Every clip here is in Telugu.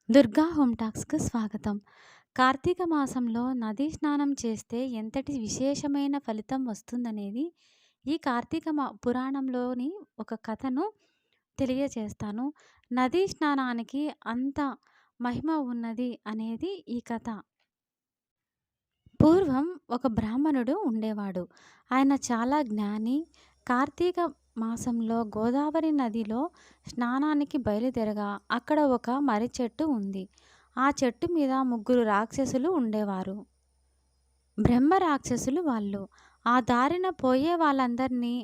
దుర్గా హోమ్ టాక్స్‌కు స్వాగతం. కార్తీక మాసంలో నదీ స్నానం చేస్తే ఎంతటి విశేషమైన ఫలితం వస్తుందనేది ఈ కార్తీక పురాణంలోని ఒక కథను తెలియజేస్తాను. నదీ స్నానానికి అంత మహిమ ఉన్నది అనేది ఈ కథ. పూర్వం ఒక బ్రాహ్మణుడు ఉండేవాడు. ఆయన చాలా జ్ఞాని. కార్తీక మాసంలో గోదావరి నదిలో స్నానానికి బయలుదేరగా అక్కడ ఒక మర్రి చెట్టు ఉంది. ఆ చెట్టు మీద ముగ్గురు రాక్షసులు ఉండేవారు. బ్రహ్మ రాక్షసులు వాళ్ళు. ఆ దారిన పోయే వాళ్ళందరినీ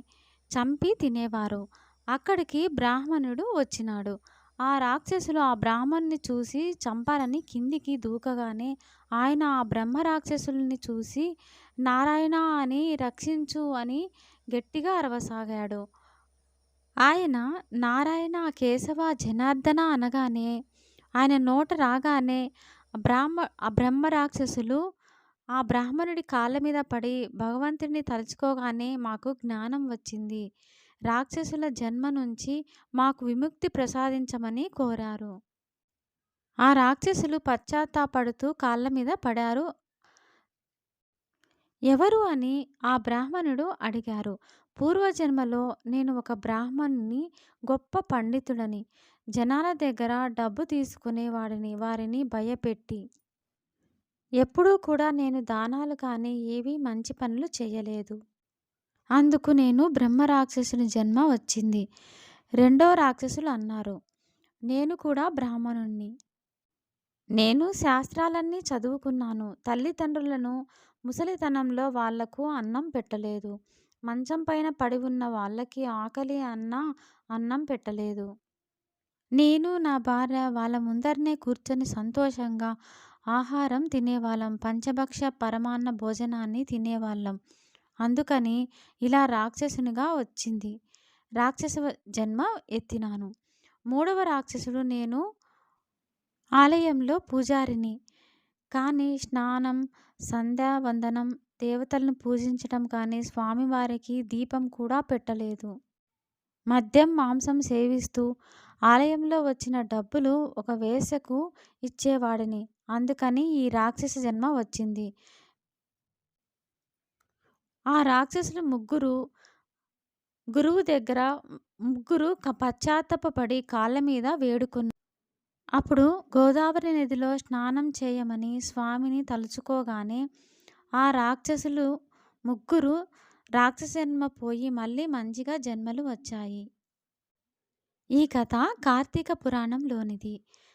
చంపి తినేవారు. అక్కడికి బ్రాహ్మణుడు వచ్చినాడు. ఆ రాక్షసులు ఆ బ్రాహ్మణ్ణి చూసి చంపాలని కిందికి దూకగానే ఆయన ఆ బ్రహ్మ రాక్షసుల్ని చూసి నారాయణ అని రక్షించు అని గట్టిగా అరవసాగాడు. ఆయన నారాయణ, కేశవ, జనార్దన అనగానే ఆయన నోట రాగానే ఆ బ్రహ్మ రాక్షసులు ఆ బ్రాహ్మణుడి కాళ్ళ మీద పడి భగవంతుడిని తలుచుకోగానే మాకు జ్ఞానం వచ్చింది. రాక్షసుల జన్మ నుంచి మాకు విముక్తి ప్రసాదించమని కోరారు. ఆ రాక్షసులు పశ్చాత్తాపడుతూ కాళ్ళ మీద పడారు. ఎవరు అని ఆ బ్రాహ్మణుడు అడిగారు. పూర్వజన్మలో నేను ఒక బ్రాహ్మణుని, గొప్ప పండితుడని, జనాల దగ్గర డబ్బు తీసుకునేవాడిని, వారిని భయపెట్టి. ఎప్పుడూ కూడా నేను దానాలు కానీ ఏవీ మంచి పనులు చేయలేదు. అందుకు నేను బ్రహ్మ రాక్షసుని జన్మ వచ్చింది. రెండో రాక్షసులు అన్నారు, నేను కూడా బ్రాహ్మణుణ్ణి. నేను శాస్త్రాలన్నీ చదువుకున్నాను. తల్లిదండ్రులను ముసలితనంలో వాళ్లకు అన్నం పెట్టలేదు. మంచం పైన పడి ఉన్న వాళ్ళకి ఆకలి అన్నా అన్నం పెట్టలేదు. నేను నా భార్య వాళ్ళ ముందరనే కూర్చొని సంతోషంగా ఆహారం తినేవాళ్ళం. పంచభక్ష పరమాన్న భోజనాన్ని తినేవాళ్ళం. అందుకని ఇలా రాక్షసునిగా వచ్చింది. రాక్షస జన్మ ఎత్తినాను. మూడవ రాక్షసుడు నేను ఆలయంలో పూజారిని. కానీ స్నానం, సంధ్యావందనం, దేవతలను పూజించటం కానీ, స్వామివారికి దీపం కూడా పెట్టలేదు. మద్యం, మాంసం సేవిస్తూ ఆలయంలో వచ్చిన డబ్బులు ఒక వేశ్యకు ఇచ్చేవాడిని. అందుకని ఈ రాక్షస జన్మ వచ్చింది. ఆ రాక్షసులు గురువు దగ్గర పశ్చాత్తాపపడి కాళ్ళ మీద వేడుకున్నారు. అప్పుడు గోదావరి నదిలో స్నానం చేయమని స్వామిని తలుచుకోగానే ఆ రాక్షసులు ముగ్గురు రాక్షస జన్మ పోయి మళ్ళీ మంచిగా జన్మలు వచ్చాయి. ఈ కథ కార్తీక పురాణంలోనిది.